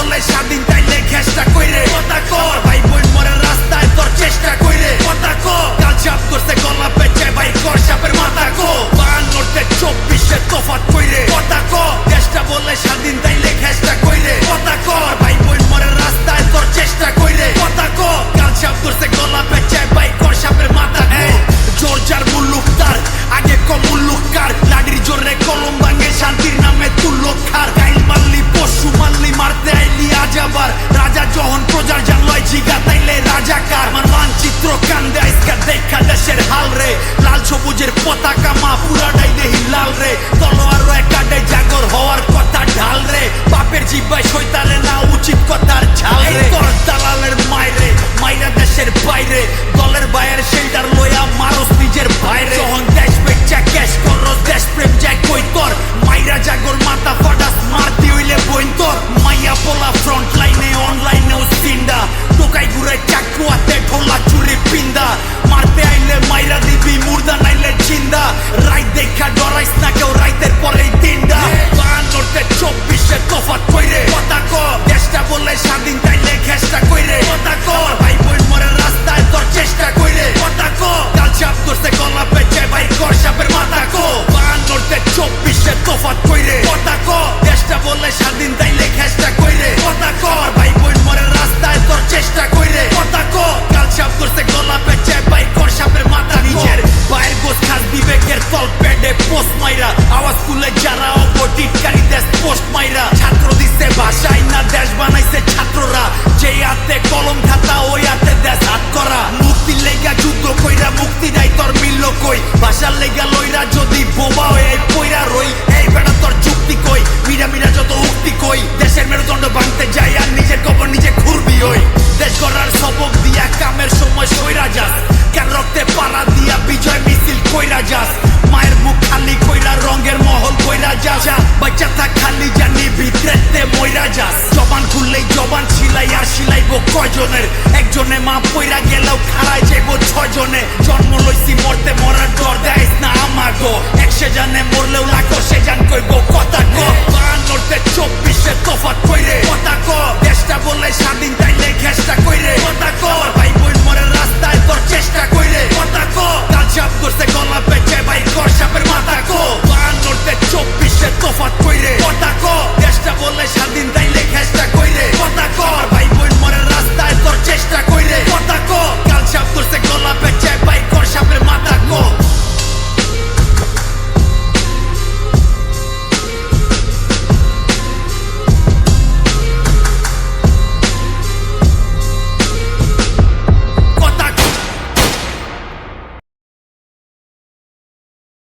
বলে স্বাধীন তাইলে ঘেষ্টা কইরে কথা কর ভাই বোন মরে রাস্তায় তোর চেষ্টা কইরে কথা কর কাল চাপ করছে গলা পেঁচে ভাই কর সাপের মাথা কো 52 24 তফাৎ কইরে কথা কর দেশটা বলে স্বাধীন তাইলে ঘেষ্টা কইরে কথা কর ভাই বোন মরে রাস্তায় তোর চেষ্টা কইরে কথা কর কাল চাপ করছে গলা পেঁচে ভাই কর সাপের মাথা কো জোর যার মুল্লুক তার আগে কম মুল্লুক কার লাঠির জোরে কলম ভাঙে শান্তির নামে তুল্লো খার গাইল মারলি পশু মারলি মারতে আইলি আজ আবার রাজা যখন প্রজার জানলয় জিগা তাইলে রাজাকার আমার মানচিত্র কান্দে আইসকা দেখা দেশের হাল রে লাল সবুজের পতাকা মা পুরাটাই দেহি লাল রে তলোয়ার একাডে জাগর হওয়ার কথা ঢাল রে বাপের জিব্বায় শৈতালে না উচিত কথার ঝাল রে তোর দালালের মাইরে মাইরা দেশের বাইরে দলের বাইরের শেল্টার লইয়া মারস নিজের বাইরে যখন দেশ বেচা ক্যাশ করস দেশ প্রেম যায় কই তোর মাইরা জাগর মাথা ফাটাস মারতি হইলে বইন তোর মাইয়া পোলা ফ্রন্ট লাইনে অনলাইনেও সিন্ডা টোকাই ঘুরে চাকু হাতে ঢোলা চুরি পিন্দা মারতে আইলে মাইরা দিবি মুর্দা নাইলে জিন্দা রাইত দেখা ডরাইস না কেউ রাইতের পরেই দিনটা 52 তফাৎ কইরে কথা কর দেশটা বলে স্বাধীন তাইলে ঘেষ্টা কইরে কথা কর ভাই বোন মরে রাস্তায় তোর চেষ্টা কইরে কথা কর কাল চাপ করছে গলা পেঁচে ভাই কর সাপের মাথা কো 52 তফাৎ কইরে কথা কর দেশটা বলে স্বাধীন তাইলে ঘেষ্টা কইরে কথা কর ভাই বোন মরে রাস্তায় তোর চেষ্টা কইরে কথা কর কাল চাপ করছে গলা পেঁচে ভাই কর সাপের মাথা নিজের বাইর গোছ খাস বিবেকের তল পেডে পোস্ট মাইরা আওয়াজ তুলে যারা অপটিটকারী দেশ পোস্ট মাইরা ছাত্র দিছে ভাষাই না দেশ বানাইছে ছাত্ররা যেই হাতে কলম খাতা ওই হাতে দেশ হাত করা মুক্তির লেগা যুদ্ধ কইরা মুক্তি নাই তোর মিলল কই ভাষার লেগা লইরা যদি বোবা হয়ে পইরা রই এই বেটা তোর যুক্তি কই মিরা মিরা যত উক্তি কই দেশের মেরুদণ্ড ভাঙতে যাই আর নিজের কবর নিজে ঘুরবি ওই দেশ গড়ার সবক দিয়া কামের সময় সইরা যাস কার রক্তে পাড়া দিয়া বিজয় মিছিল কইরা যাস মায়ের মুখ খালি কইরা রঙের মহল কইরা যাস বাচ্চা থাক খালি জানি ভিতরেতে মইরা যাস জবান খুললেই জবান ছিলাই আর সিলাইব কয়জনের একজনে মা পইরা গেলেও খাড়ায় যাইব 6 জনে জন্ম লইছি মরতে মরার ডর দেয়স না আমাগো একশে জানে মরলেও লাখো সে জান কইব কথা কো 52 24 তফাৎ কইরে কথা কো দেশ